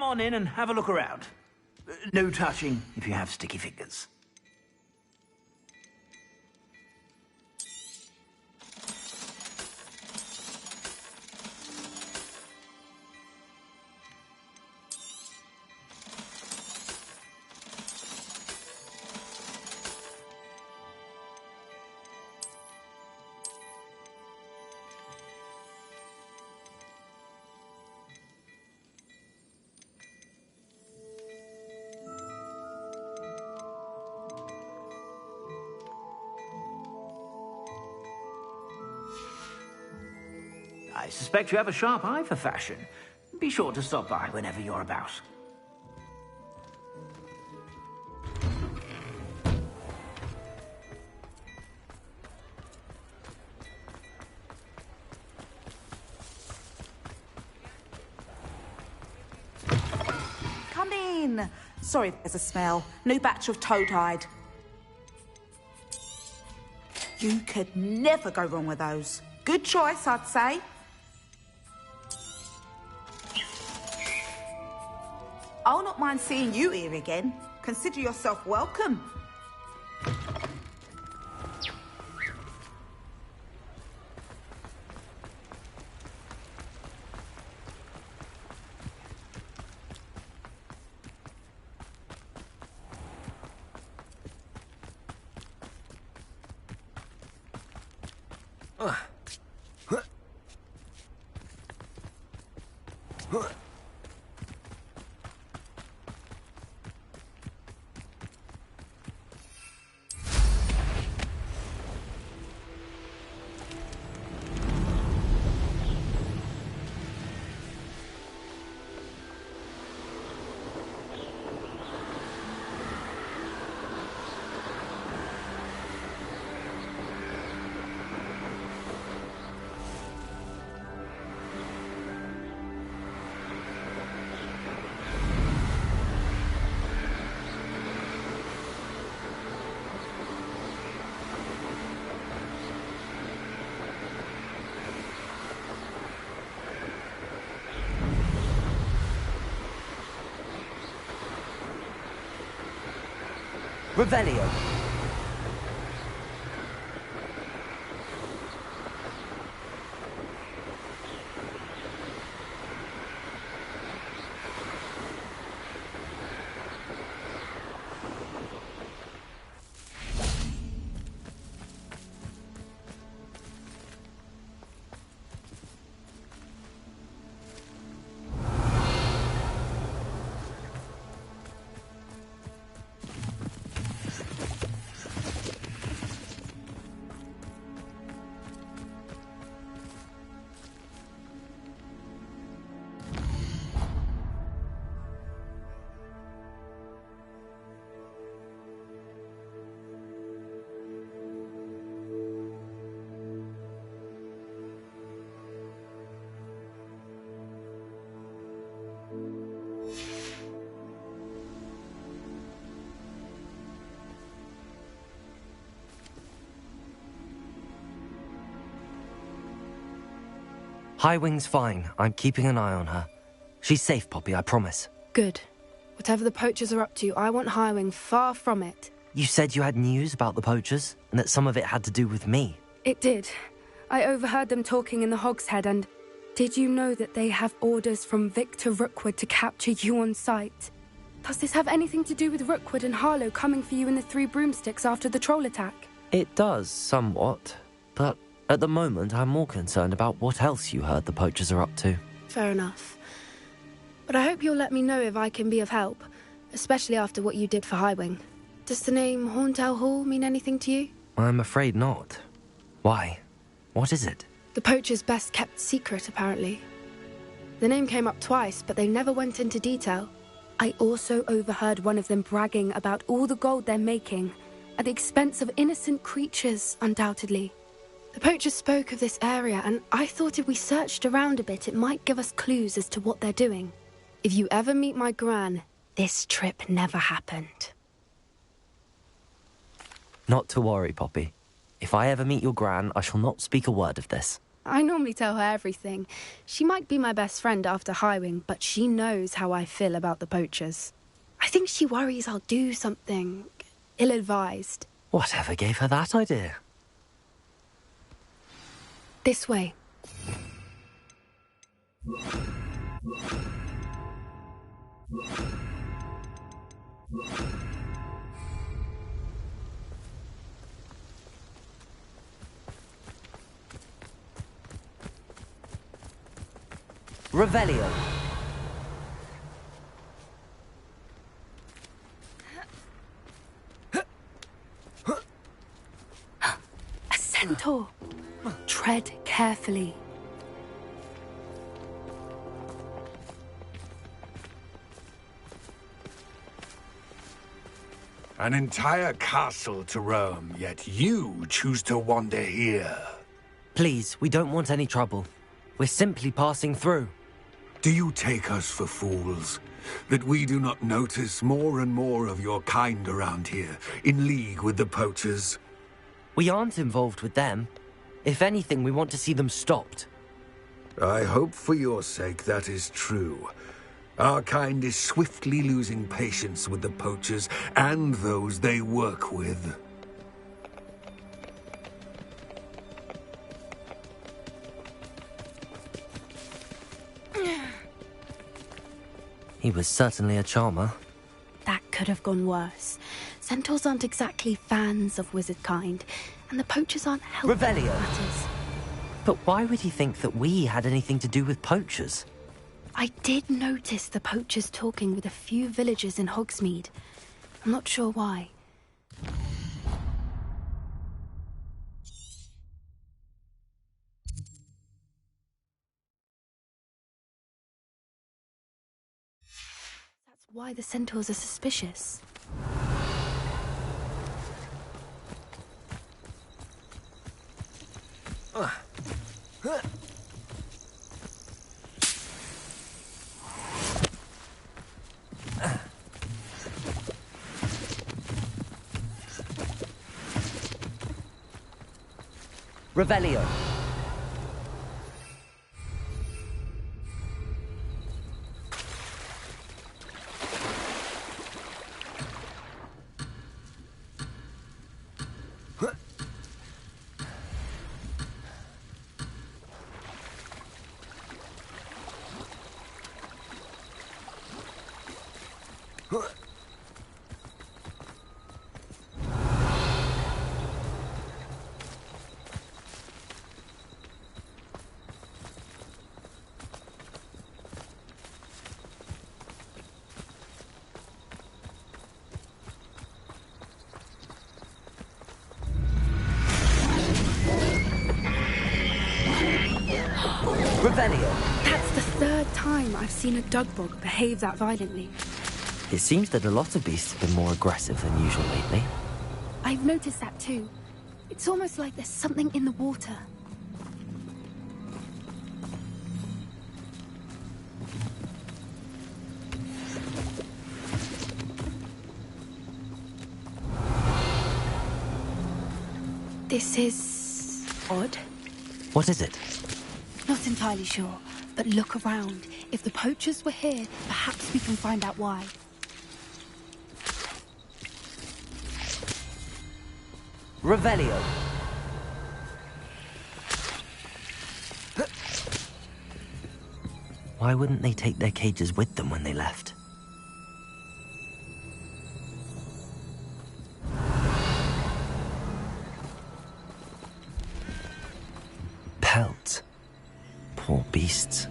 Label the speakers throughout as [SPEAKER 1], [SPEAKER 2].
[SPEAKER 1] come on in and have a look around. No touching if you have sticky fingers. I suspect you have a sharp eye for fashion. Be sure to stop by whenever you're about.
[SPEAKER 2] Come in. Sorry there's a smell. New batch of toad-hide. You could never go wrong with those. Good choice, I'd say. I'll not mind seeing you here again. Consider yourself welcome.
[SPEAKER 3] Revelio. Highwing's fine. I'm keeping an eye on her. She's safe, Poppy, I promise.
[SPEAKER 4] Good. Whatever the poachers are up to, I want Highwing far from it.
[SPEAKER 3] You said you had news about the poachers, and that some of it had to do with me.
[SPEAKER 4] It did. I overheard them talking in the Hogshead, and did you know that they have orders from Victor Rookwood to capture you on sight? Does this have anything to do with Rookwood and Harlow coming for you in the Three Broomsticks after the troll attack?
[SPEAKER 3] It does, somewhat. But at the moment, I'm more concerned about what else you heard the poachers are up to.
[SPEAKER 4] Fair enough. But I hope you'll let me know if I can be of help, especially after what you did for Highwing. Does the name Horntail Hall mean anything to you?
[SPEAKER 3] I'm afraid not. Why? What is it?
[SPEAKER 4] The poachers' best kept secret, apparently. The name came up twice, but they never went into detail. I also overheard one of them bragging about all the gold they're making, at the expense of innocent creatures, undoubtedly. The poachers spoke of this area, and I thought if we searched around a bit, it might give us clues as to what they're doing. If you ever meet my gran, this trip never happened.
[SPEAKER 3] Not to worry, Poppy. If I ever meet your gran, I shall not speak a word of this.
[SPEAKER 4] I normally tell her everything. She might be my best friend after Highwing, but she knows how I feel about the poachers. I think she worries I'll do something ill-advised.
[SPEAKER 3] Whatever gave her that idea?
[SPEAKER 4] This way.
[SPEAKER 3] Revelio.
[SPEAKER 4] A centaur. Tread carefully.
[SPEAKER 5] An entire castle to roam, yet you choose to wander here.
[SPEAKER 3] Please, we don't want any trouble. We're simply passing through.
[SPEAKER 5] Do you take us for fools? That we do not notice more and more of your kind around here, in league with the poachers?
[SPEAKER 3] We aren't involved with them. If anything, we want to see them stopped.
[SPEAKER 5] I hope for your sake that is true. Our kind is swiftly losing patience with the poachers and those they work with.
[SPEAKER 3] He was certainly a charmer.
[SPEAKER 4] That could have gone worse. Centaurs aren't exactly fans of wizard kind, and the poachers aren't helping
[SPEAKER 3] Revelio.
[SPEAKER 4] matters.
[SPEAKER 3] But why would he think that we had anything to do with poachers?
[SPEAKER 4] I did notice the poachers talking with a few villagers in Hogsmeade. I'm not sure why. That's why the centaurs are suspicious.
[SPEAKER 3] Revelio. Revelio.
[SPEAKER 4] That's the third time I've seen a Dugbog behave that violently.
[SPEAKER 3] It seems that a lot of beasts have been more aggressive than usual lately.
[SPEAKER 4] I've noticed that too. It's almost like there's something in the water. This is odd.
[SPEAKER 3] What is it?
[SPEAKER 4] Not entirely sure, but look around. If the poachers were here, perhaps we can find out why.
[SPEAKER 3] Revelio. Why wouldn't they take their cages with them when they left? Pelts. Poor beasts.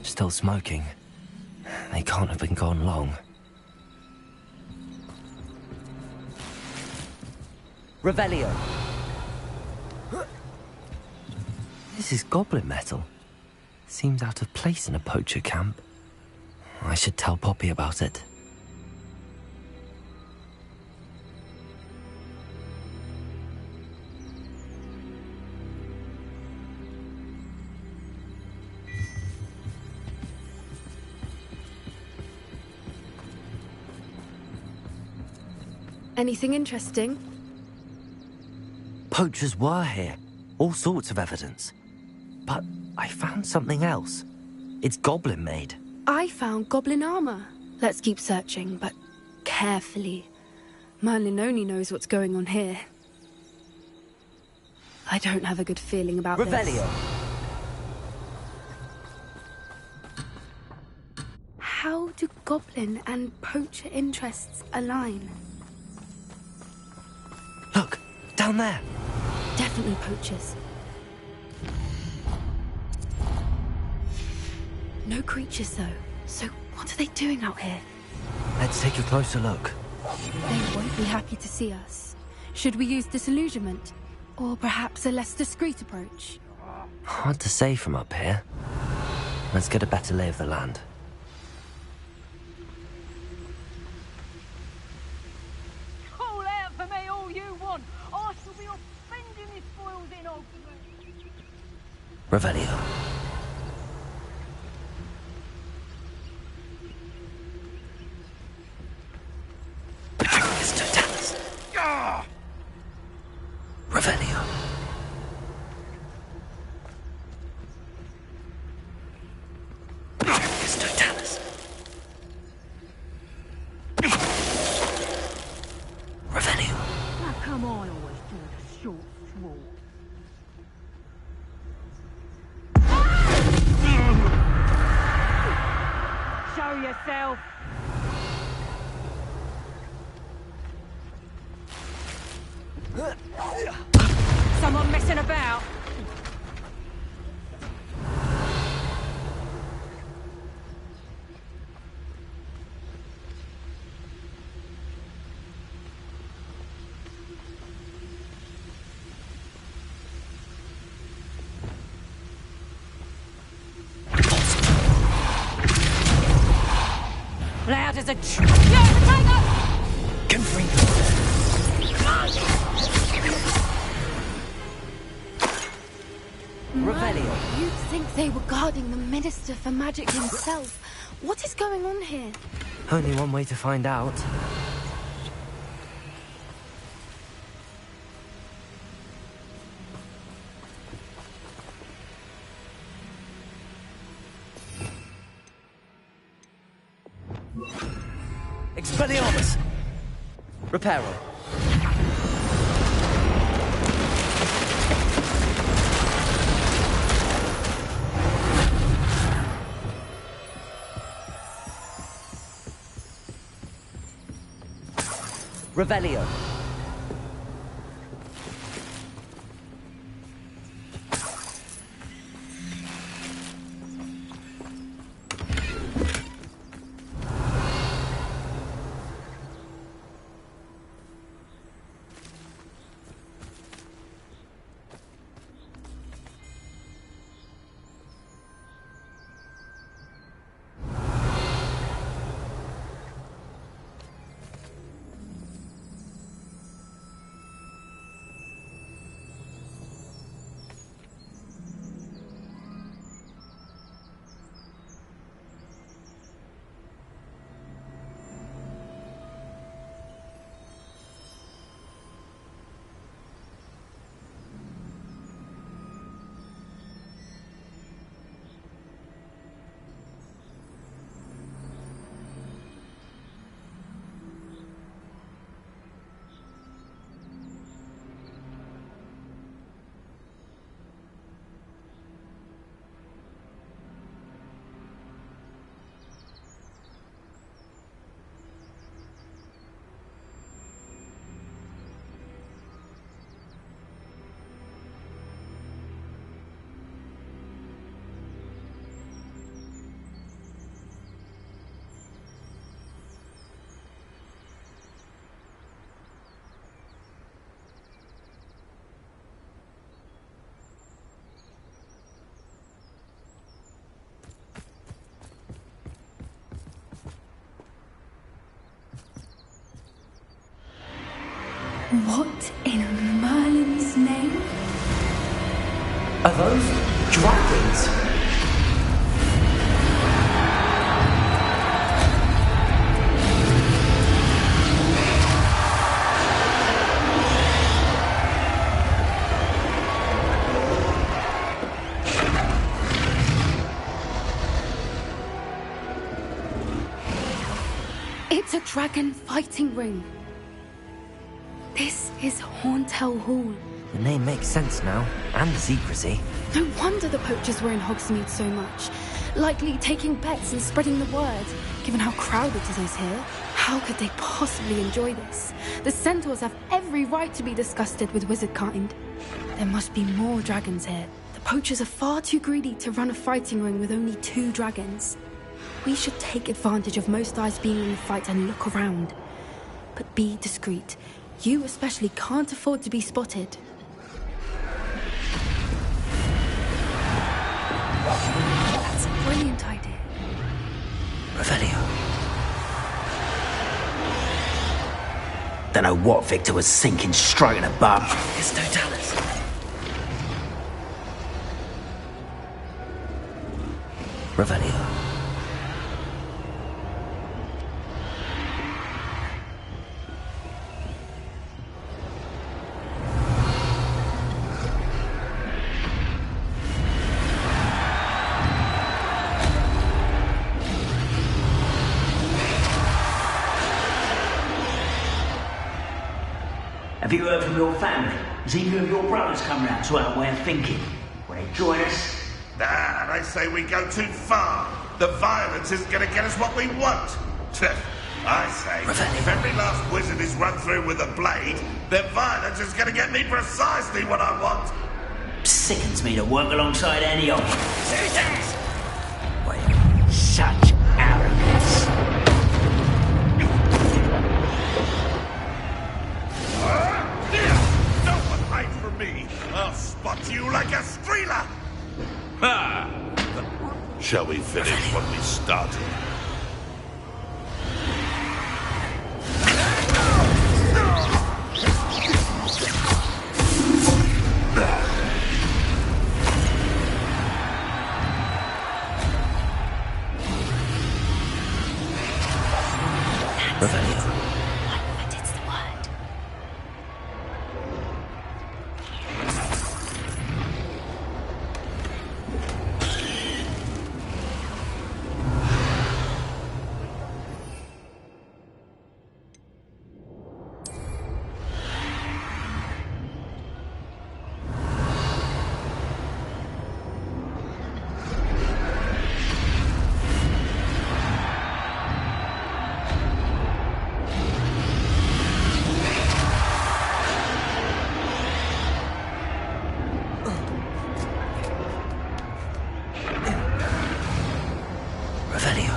[SPEAKER 3] Still smoking. They can't have been gone long. Revelio. This is goblin metal. Seems out of place in a poacher camp. I should tell Poppy about it.
[SPEAKER 4] Anything interesting?
[SPEAKER 3] Poachers were here. All sorts of evidence. But I found something else. It's goblin-made.
[SPEAKER 4] I found goblin armor. Let's keep searching, but carefully. Merlin only knows what's going on here. I don't have a good feeling about
[SPEAKER 3] Revelio.
[SPEAKER 4] this. How do goblin and poacher interests align?
[SPEAKER 3] Look, down there.
[SPEAKER 4] Definitely poachers. No creatures, though. So what are they doing out here?
[SPEAKER 3] Let's take a closer look.
[SPEAKER 4] They won't be happy to see us. Should we use disillusionment? Or perhaps a less discreet approach?
[SPEAKER 3] Hard to say from up here. Let's get a better lay of the land.
[SPEAKER 6] Call out for me all you want. I shall be off spending this spoils in Hogwarts.
[SPEAKER 3] Revelio. Revelio. Revelio.
[SPEAKER 6] How come I always do the short straw? Show yourself. Someone messing about? Loud as a
[SPEAKER 3] Revelio.
[SPEAKER 4] You'd think they were guarding the Minister for Magic himself. What is going on here?
[SPEAKER 3] Only one way to find out. Expelliarmus! Reparo. Revelio.
[SPEAKER 4] What in Merlin's name?
[SPEAKER 3] Are those dragons?
[SPEAKER 4] It's a dragon fighting ring. This is Hauntel Hall.
[SPEAKER 3] The name makes sense now, and the secrecy.
[SPEAKER 4] No wonder the poachers were in Hogsmeade so much. Likely taking bets and spreading the word. Given how crowded it is here, how could they possibly enjoy this? The centaurs have every right to be disgusted with wizard kind. There must be more dragons here. The poachers are far too greedy to run a fighting ring with only 2 dragons. We should take advantage of most eyes being in the fight and look around. But be discreet. You especially can't afford to be spotted. That's a brilliant idea.
[SPEAKER 3] Revelio.
[SPEAKER 1] Don't know what Victor was sinking straight in a bum.
[SPEAKER 3] It's Totalis. Revelio.
[SPEAKER 1] Have you heard from your family? Has either of your brothers come round to our way of thinking? Will they join us?
[SPEAKER 7] Nah, they say we go too far. The violence isn't going to get us what we want. I say, if every last wizard is run through with a blade, then violence is going to get me precisely what I want.
[SPEAKER 1] Sickens me to work alongside any of you. Well, such arrogance.
[SPEAKER 7] No one hide from me. I'll spot you like a streeler. Ha! Shall we finish what we started?
[SPEAKER 3] Revelio.
[SPEAKER 4] But it's the word.
[SPEAKER 3] Revelio.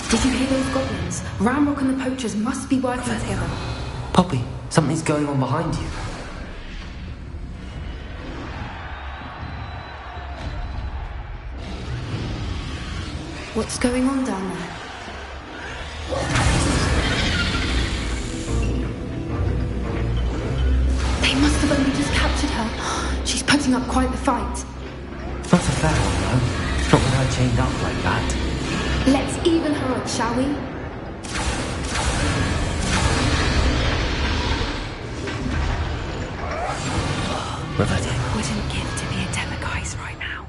[SPEAKER 4] Did you hear those goblins? Ramrock and the poachers must be working together.
[SPEAKER 3] Poppy, something's going on behind you.
[SPEAKER 4] What's going on down there? They must have only just captured her. She's putting up quite the fight.
[SPEAKER 3] Not a fair one, though. Not with her chained up like that.
[SPEAKER 4] Let's even her up, shall we?
[SPEAKER 3] Revelio.
[SPEAKER 4] Wouldn't give to be a Demiguise right now.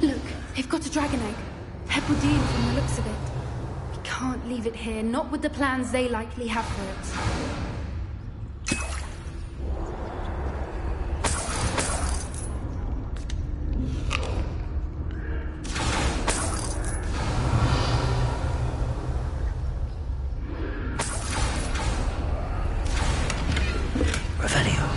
[SPEAKER 4] Look, they've got a dragon egg. Hebridean from the looks of it. We can't leave it here, not with the plans they likely have for it.
[SPEAKER 3] Revelio.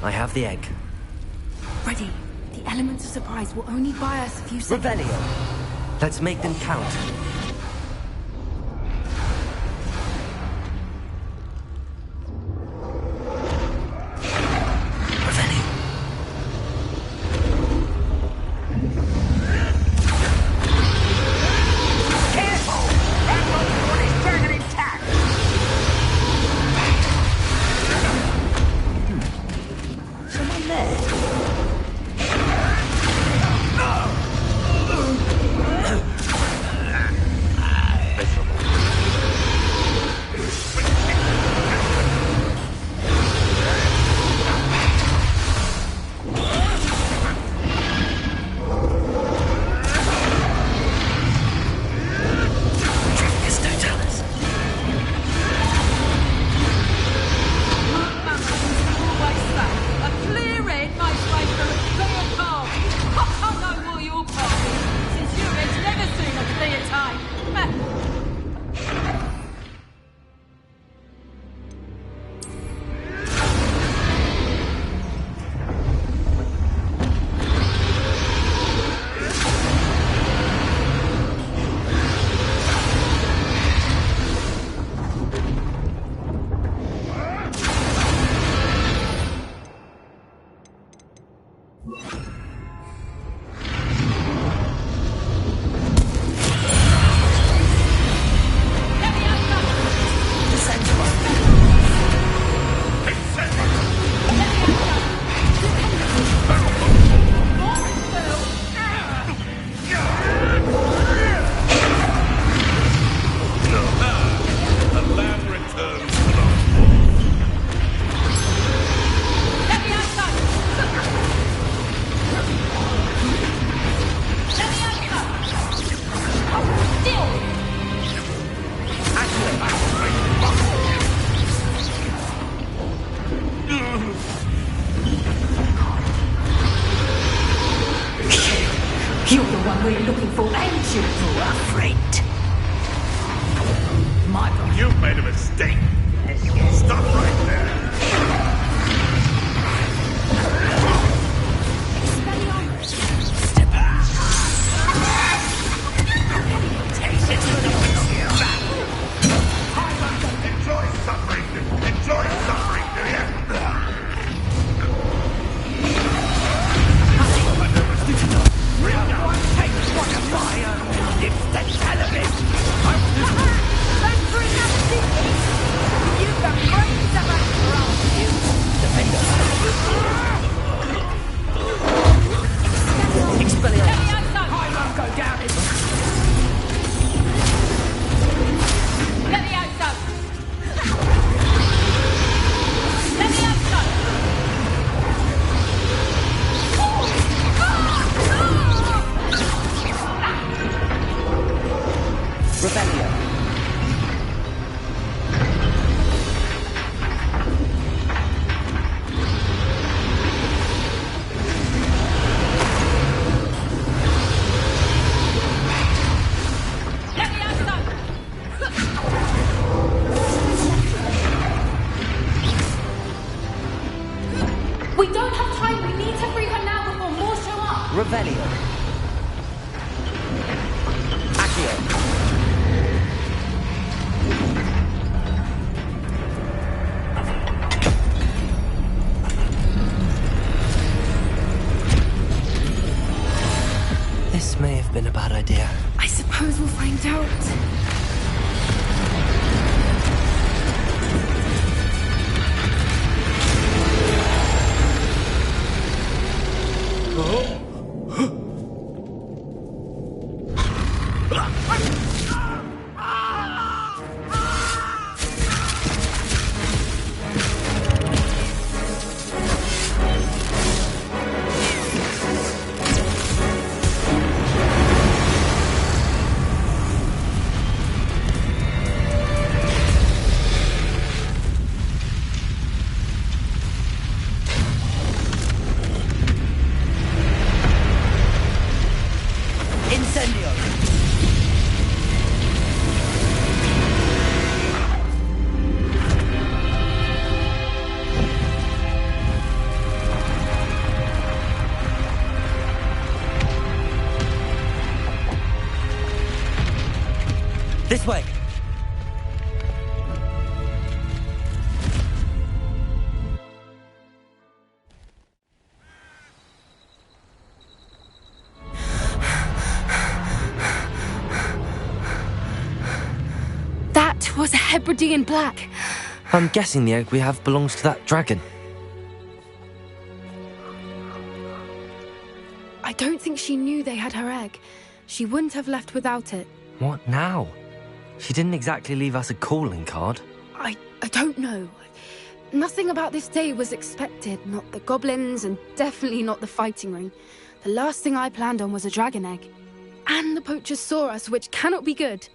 [SPEAKER 3] I have the egg.
[SPEAKER 4] Ready. The elements of surprise will only buy us a few seconds.
[SPEAKER 3] Revelio. Let's make them count.
[SPEAKER 6] You're the one we're looking for, ain't you? Afraid. My God.
[SPEAKER 7] You've made a mistake. Stop right there. Step back. Taste it to the Enjoy suffering. Enjoy suffering, do you?
[SPEAKER 6] We don't have time. We need to free her now before more show up.
[SPEAKER 3] Revelio. Accio. This may have been a bad idea.
[SPEAKER 4] I suppose we'll find out.
[SPEAKER 3] This way!
[SPEAKER 4] That was a Hebridean black.
[SPEAKER 3] I'm guessing the egg we have belongs to that dragon.
[SPEAKER 4] I don't think she knew they had her egg. She wouldn't have left without it.
[SPEAKER 3] What now? She didn't exactly leave us a calling card.
[SPEAKER 4] I don't know. Nothing about this day was expected. Not the goblins, and definitely not the fighting ring. The last thing I planned on was a dragon egg. And the poachers saw us, which cannot be good.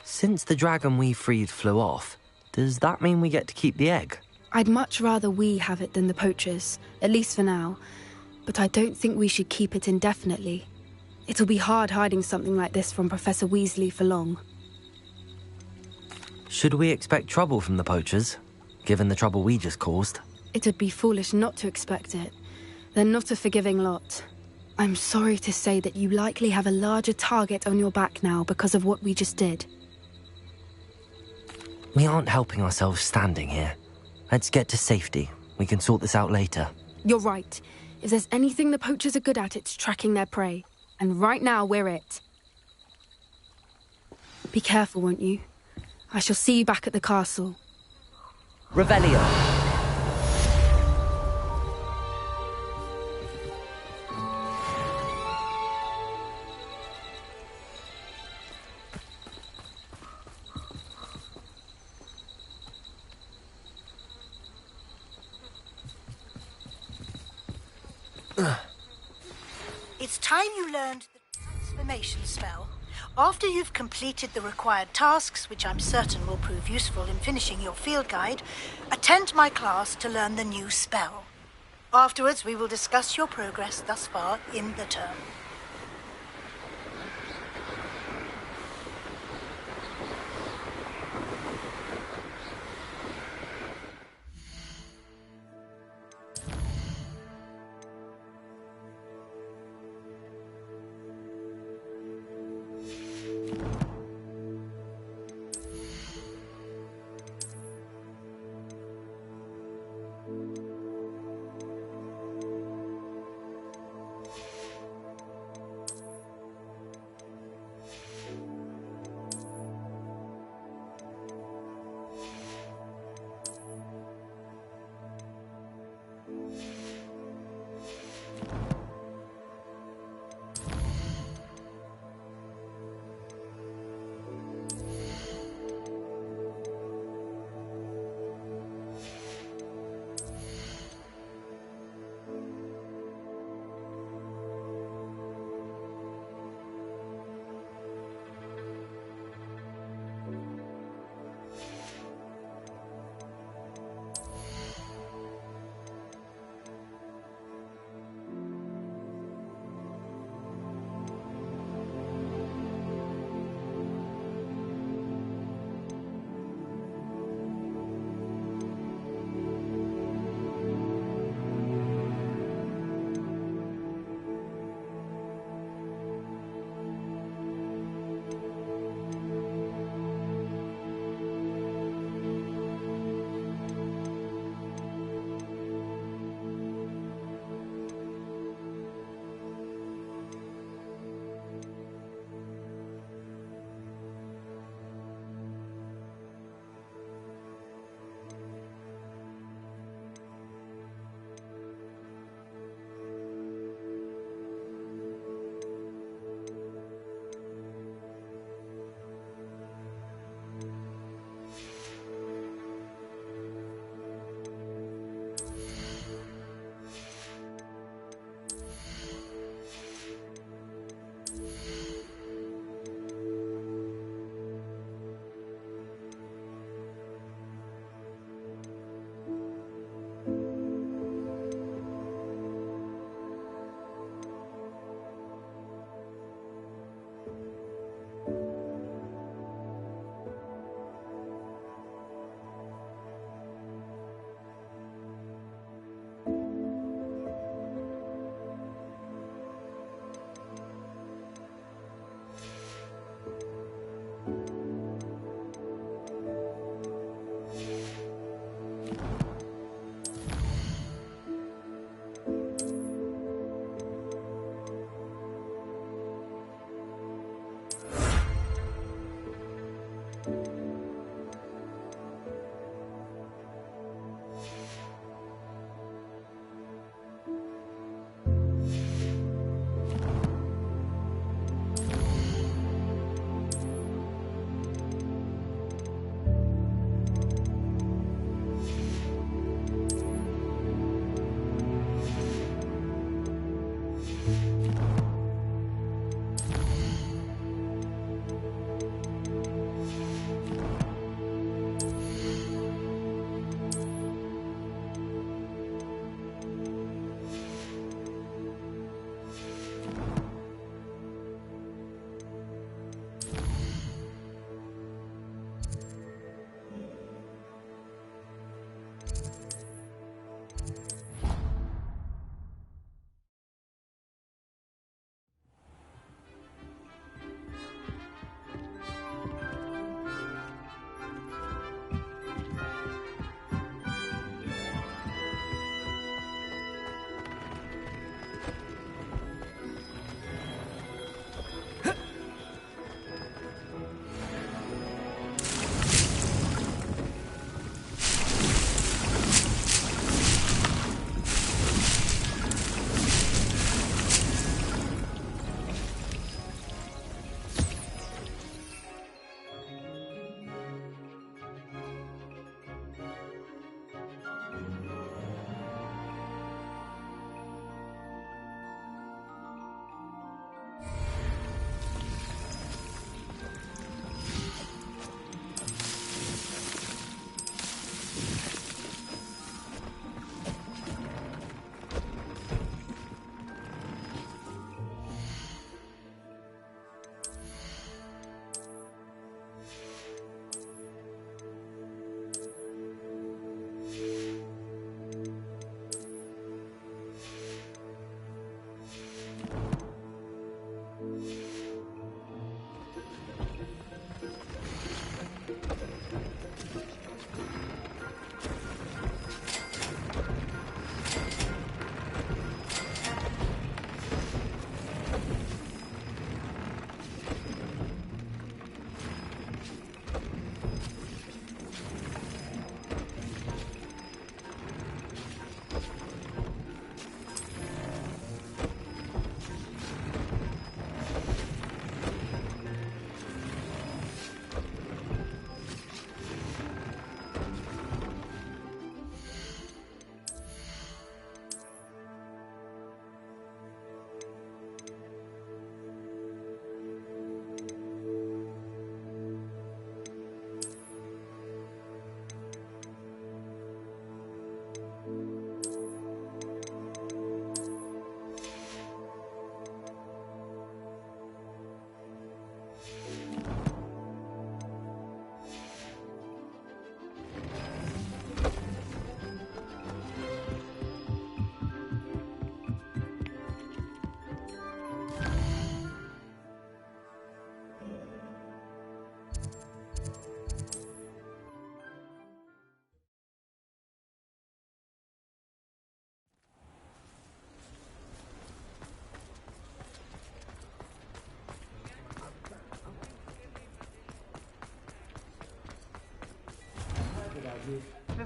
[SPEAKER 3] Since the dragon we freed flew off, does that mean we get to keep the egg?
[SPEAKER 4] I'd much rather we have it than the poachers, at least for now. But I don't think we should keep it indefinitely. It'll be hard hiding something like this from Professor Weasley for long.
[SPEAKER 3] Should we expect trouble from the poachers, given the trouble we just caused?
[SPEAKER 4] It'd be foolish not to expect it. They're not a forgiving lot. I'm sorry to say that you likely have a larger target on your back now because of what we just did.
[SPEAKER 3] We aren't helping ourselves standing here. Let's get to safety. We can sort this out later.
[SPEAKER 4] You're right. If there's anything the poachers are good at, it's tracking their prey. And right now, we're it. Be careful, won't you? I shall see you back at the castle.
[SPEAKER 3] Revelio!
[SPEAKER 8] It's time you learned the transformation spell. After you've completed the required tasks, which I'm certain will prove useful in finishing your field guide, attend my class to learn the new spell. Afterwards, we will discuss your progress thus far in the term.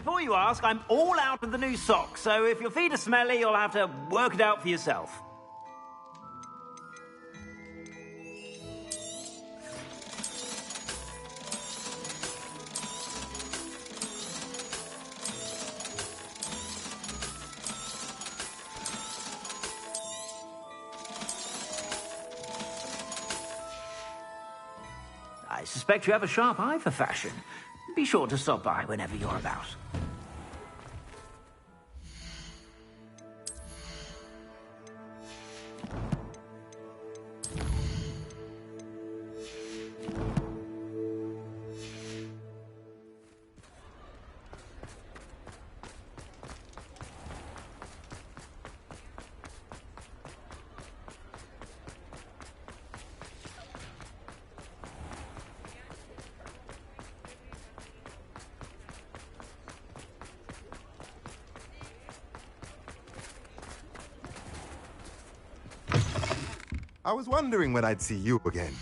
[SPEAKER 1] before you ask, I'm all out of the new socks, so if your feet are smelly, you'll have to work it out for yourself. I suspect you have a sharp eye for fashion. Be sure to stop by whenever you're about.
[SPEAKER 9] I was wondering when I'd see you again.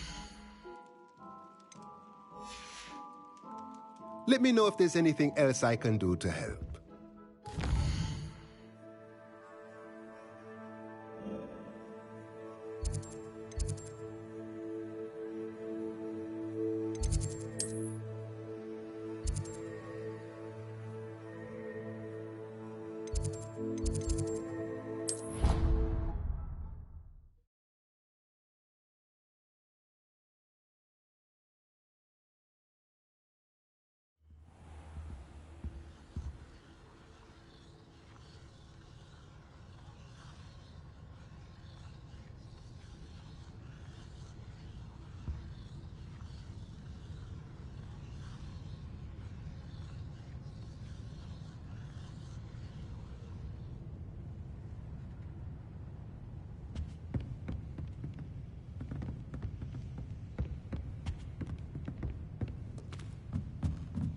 [SPEAKER 9] Let me know if there's anything else I can do to help.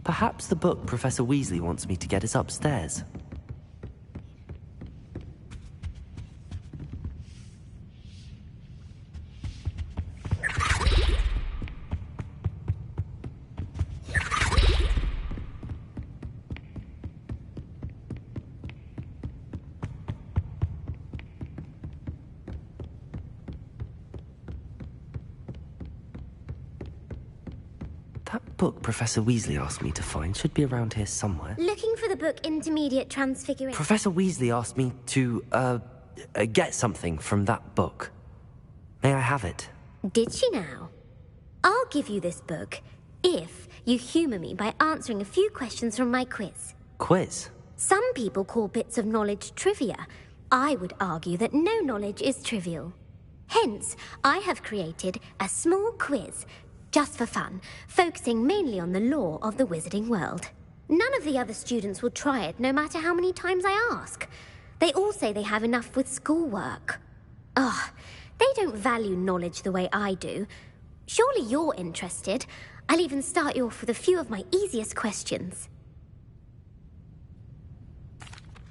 [SPEAKER 3] Perhaps the book Professor Weasley wants me to get is upstairs. That book Professor Weasley asked me to find should be around here somewhere.
[SPEAKER 10] Looking for the book Intermediate Transfiguration.
[SPEAKER 3] Professor Weasley asked me to, get something from that book. May I have it?
[SPEAKER 10] Did she now? I'll give you this book if you humour me by answering a few questions from my quiz.
[SPEAKER 3] Quiz?
[SPEAKER 10] Some people call bits of knowledge trivia. I would argue that no knowledge is trivial. Hence, I have created a small quiz just for fun, focusing mainly on the lore of the wizarding world. None of the other students will try it, no matter how many times I ask. They all say they have enough with schoolwork. Ugh, they don't value knowledge the way I do. Surely you're interested. I'll even start you off with a few of my easiest questions.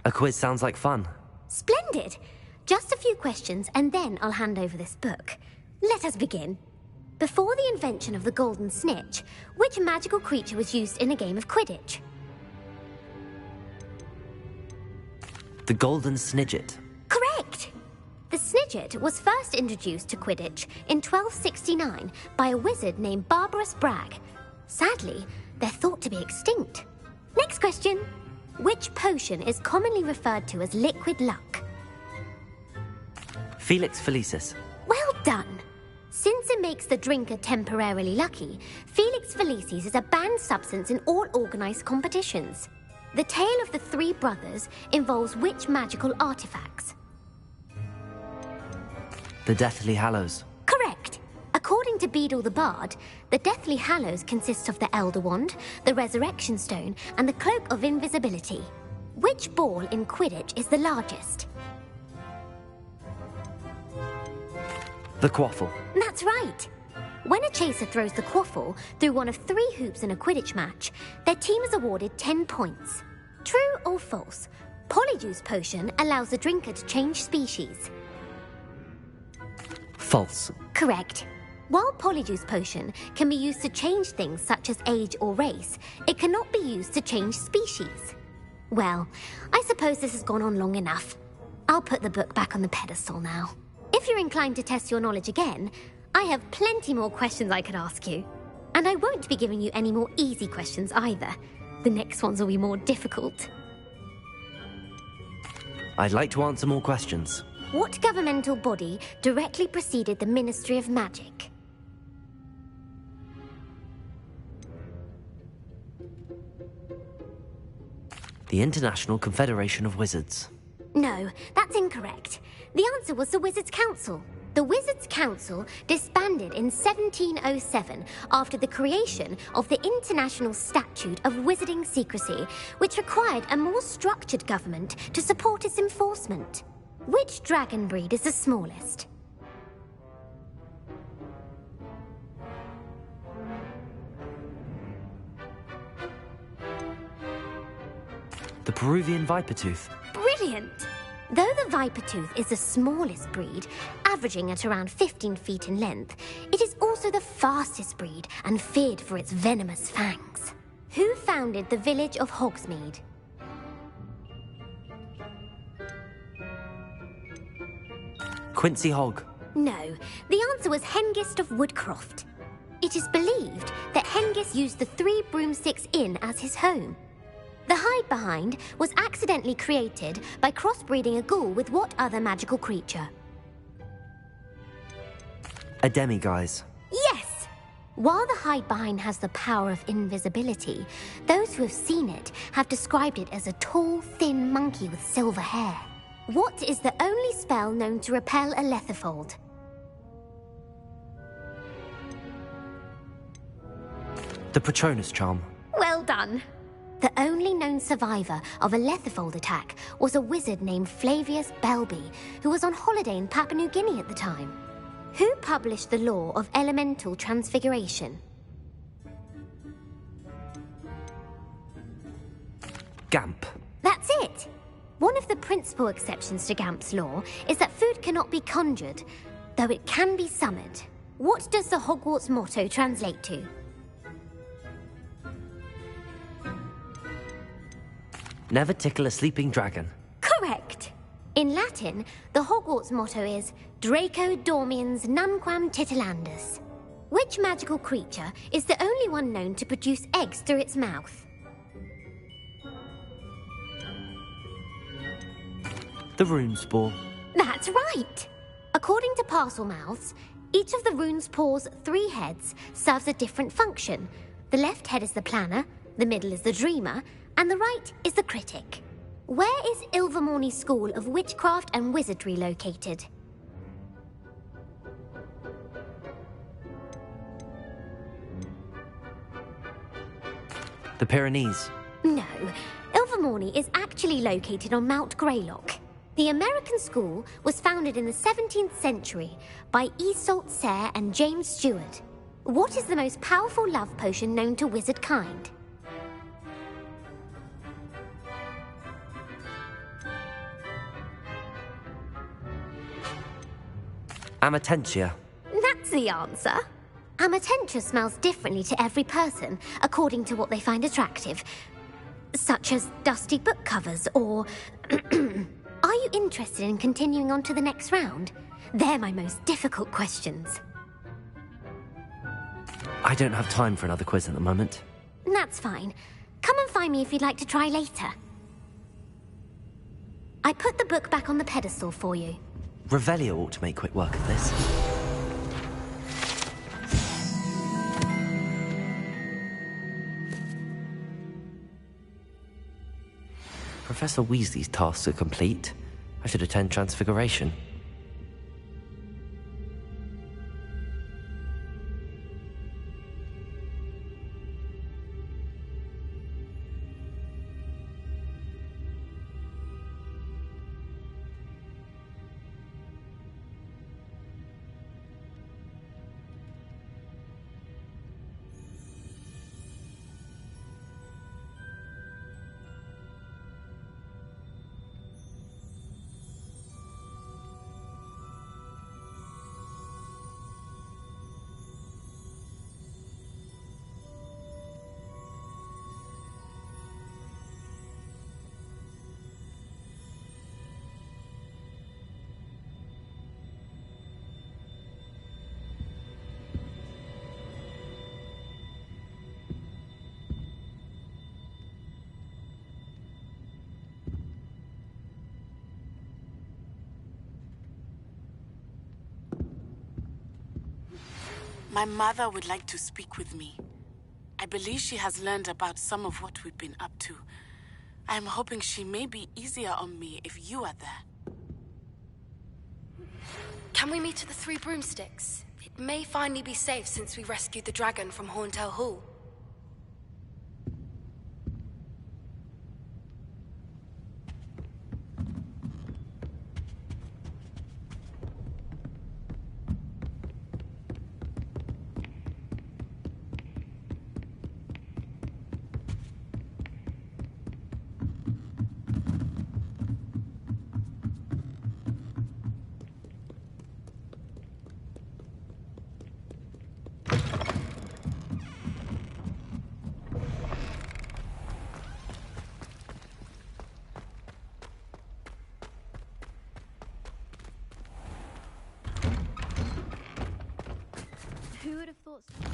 [SPEAKER 3] A quiz sounds like fun.
[SPEAKER 10] Splendid! Just a few questions, and then I'll hand over this book. Let us begin. Before the invention of the golden snitch, which magical creature was used in a game of Quidditch?
[SPEAKER 3] The golden snidget.
[SPEAKER 10] Correct! The snidget was first introduced to Quidditch in 1269 by a wizard named Barbarous Bragg. Sadly, they're thought to be extinct. Next question. Which potion is commonly referred to as liquid luck?
[SPEAKER 3] Felix Felicis.
[SPEAKER 10] Well done! Since it makes the drinker temporarily lucky, Felix Felicis is a banned substance in all organised competitions. The tale of the three brothers involves which magical artifacts?
[SPEAKER 3] The Deathly Hallows.
[SPEAKER 10] Correct! According to Beedle the Bard, the Deathly Hallows consists of the Elder Wand, the Resurrection Stone, and the Cloak of Invisibility. Which ball in Quidditch is the largest?
[SPEAKER 3] The Quaffle.
[SPEAKER 10] That's right. When a chaser throws the quaffle through one of 3 hoops in a Quidditch match, their team is awarded 10 points. True or false? Polyjuice Potion allows the drinker to change species.
[SPEAKER 3] False.
[SPEAKER 10] Correct. While Polyjuice Potion can be used to change things such as age or race, it cannot be used to change species. Well, I suppose this has gone on long enough. I'll put the book back on the pedestal now. If you're inclined to test your knowledge again, I have plenty more questions I could ask you. And I won't be giving you any more easy questions either. The next ones will be more difficult.
[SPEAKER 3] I'd like to answer more questions.
[SPEAKER 10] What governmental body directly preceded the Ministry of Magic?
[SPEAKER 3] The International Confederation of Wizards.
[SPEAKER 10] No, that's incorrect. The answer was the Wizards' Council. The Wizards' Council disbanded in 1707 after the creation of the International Statute of Wizarding Secrecy, which required a more structured government to support its enforcement. Which dragon breed is the smallest?
[SPEAKER 3] The Peruvian Vipertooth.
[SPEAKER 10] Brilliant! Though the Vipertooth is the smallest breed, averaging at around 15 feet in length, it is also the fastest breed and feared for its venomous fangs. Who founded the village of Hogsmeade?
[SPEAKER 3] Quincy Hogg.
[SPEAKER 10] No, the answer was Hengist of Woodcroft. It is believed that Hengist used the Three Broomsticks Inn as his home. The hide-behind was accidentally created by crossbreeding a ghoul with what other magical creature?
[SPEAKER 3] A demiguise.
[SPEAKER 10] Yes! While the hide-behind has the power of invisibility, those who have seen it have described it as a tall, thin monkey with silver hair. What is the only spell known to repel a lethifold?
[SPEAKER 3] The Patronus charm.
[SPEAKER 10] Well done. The only known survivor of a lethifold attack was a wizard named Flavius Belby, who was on holiday in Papua New Guinea at the time. Who published the law of elemental transfiguration?
[SPEAKER 3] Gamp.
[SPEAKER 10] That's it! One of the principal exceptions to Gamp's law is that food cannot be conjured, though it can be summoned. What does the Hogwarts motto translate to?
[SPEAKER 3] Never tickle a sleeping dragon.
[SPEAKER 10] Correct! In Latin, the Hogwarts motto is Draco Dormiens Nunquam Titilandus. Which magical creature is the only one known to produce eggs through its mouth?
[SPEAKER 3] The Runespore.
[SPEAKER 10] That's right! According to Parselmouths, each of the Runespore's 3 heads serves a different function. The left head is the planner, the middle is the dreamer, and the right is the critic. Where is Ilvermorny School of Witchcraft and Wizardry located?
[SPEAKER 3] The Pyrenees.
[SPEAKER 10] No, Ilvermorny is actually located on Mount Greylock. The American school was founded in the 17th century by Iseult Sayre and James Stewart. What is the most powerful love potion known to wizard kind?
[SPEAKER 3] Amatentia.
[SPEAKER 10] That's the answer. Amatentia smells differently to every person, according to what they find attractive. Such as dusty book covers, or... Are you interested in continuing on to the next round? They're my most difficult questions.
[SPEAKER 3] I don't have time for another quiz at the moment.
[SPEAKER 10] That's fine. Come and find me if you'd like to try later. I put the book back on the pedestal for you.
[SPEAKER 3] Revelio ought to make quick work of this. Professor Weasley's tasks are complete. I should attend Transfiguration.
[SPEAKER 11] My mother would like to speak with me. I believe she has learned about some of what we've been up to. I am hoping she may be easier on me if you are there.
[SPEAKER 4] Can we meet at the Three Broomsticks? It may finally be safe since we rescued the dragon from Horntail Hall.
[SPEAKER 10] Who would have thought so?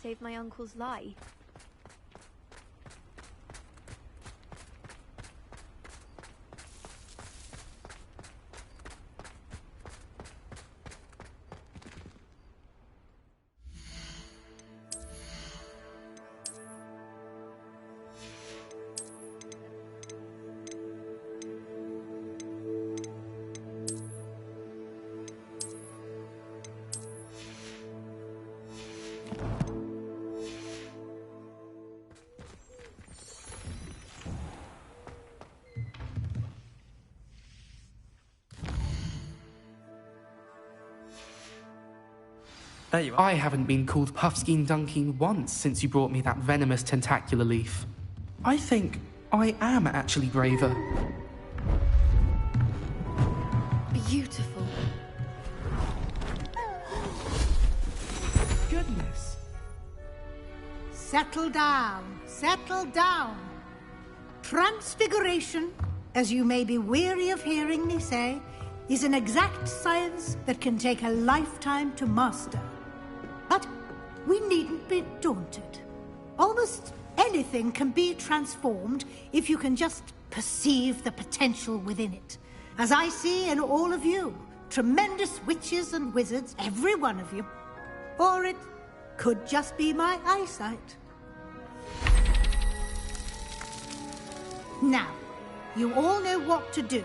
[SPEAKER 10] Save my uncle's life.
[SPEAKER 12] There you are. I haven't been called Puffskein Dunking once since you brought me that venomous tentacular leaf. I think I am actually braver.
[SPEAKER 4] Beautiful.
[SPEAKER 12] Goodness.
[SPEAKER 8] Settle down. Settle down. Transfiguration, as you may be weary of hearing me say, is an exact science that can take a lifetime to master. But we needn't be daunted. Almost anything can be transformed if you can just perceive the potential within it. As I see in all of you, tremendous witches and wizards, every one of you. Or it could just be my eyesight. Now, you all know what to do.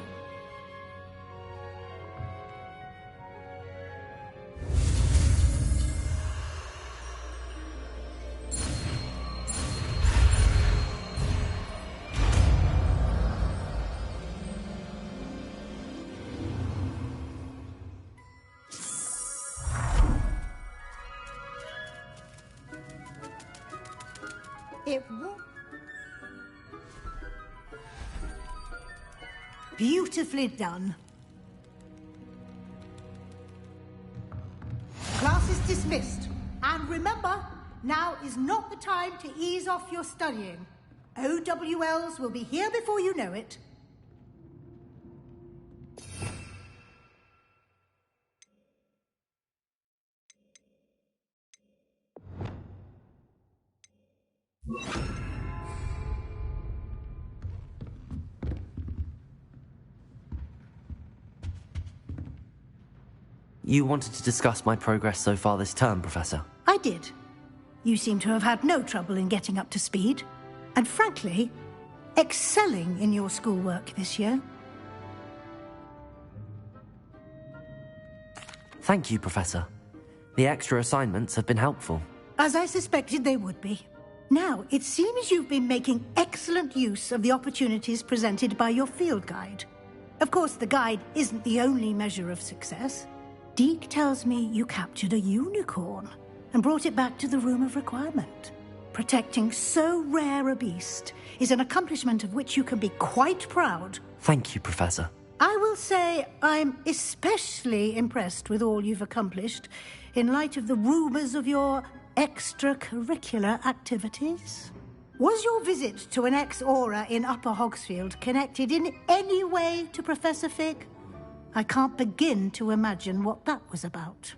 [SPEAKER 8] It won't. Beautifully done. Class is dismissed. And remember, now is not the time to ease off your studying. OWLs will be here before you know it.
[SPEAKER 3] You wanted to discuss my progress so far this term, Professor?
[SPEAKER 8] I did. You seem to have had no trouble in getting up to speed. And frankly, excelling in your schoolwork this year.
[SPEAKER 3] Thank you, Professor. The extra assignments have been helpful.
[SPEAKER 8] As I suspected they would be. Now, it seems you've been making excellent use of the opportunities presented by your field guide. Of course, the guide isn't the only measure of success. Deke tells me you captured a unicorn and brought it back to the Room of Requirement. Protecting so rare a beast is an accomplishment of which you can be quite proud.
[SPEAKER 3] Thank you, Professor.
[SPEAKER 8] I will say I'm especially impressed with all you've accomplished in light of the rumours of your extracurricular activities. Was your visit to an ex-aura in Upper Hogsfield connected in any way to Professor Fig? I can't begin to imagine what that was about.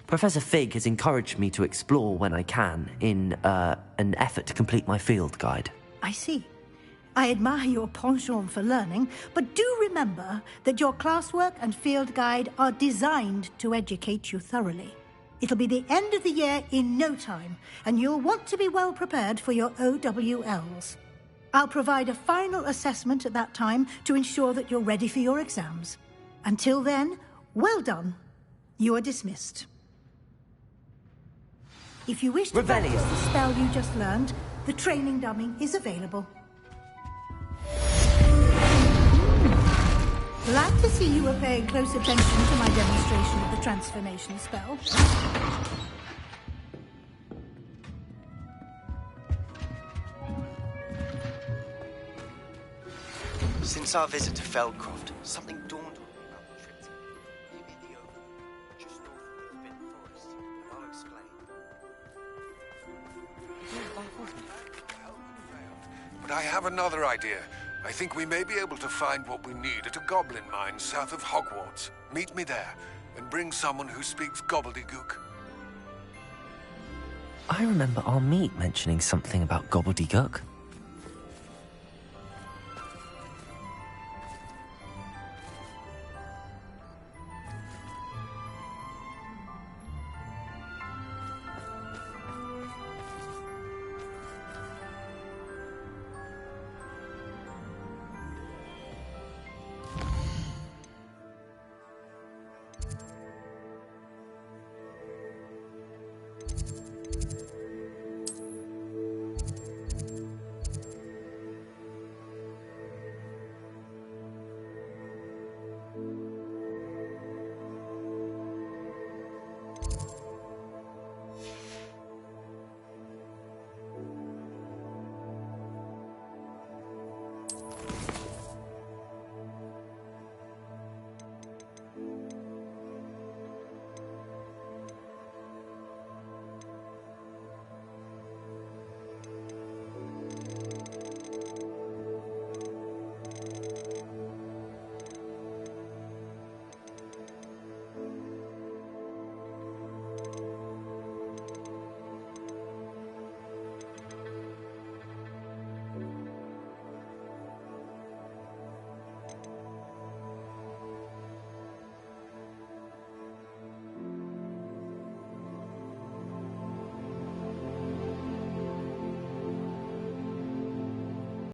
[SPEAKER 3] Professor Fig has encouraged me to explore when I can in an effort to complete my field guide.
[SPEAKER 8] I see. I admire your penchant for learning, but do remember that your classwork and field guide are designed to educate you thoroughly. It'll be the end of the year in no time, and you'll want to be well prepared for your OWLs. I'll provide a final assessment at that time to ensure that you're ready for your exams. Until then, well done. You are dismissed. If you wish to practice the spell you just learned, the training dummy is available. Glad to see you were paying close attention to my demonstration of the transformation spell.
[SPEAKER 13] Since our visit to Feldcroft, something dawned on me about the trip to maybe the Oval, just north of the Forbidden Forest. I'll explain.
[SPEAKER 5] But I have another idea. I think we may be able to find what we need at a goblin mine south of Hogwarts. Meet me there, and bring someone who speaks gobbledygook.
[SPEAKER 3] I remember our meet mentioning something about gobbledygook.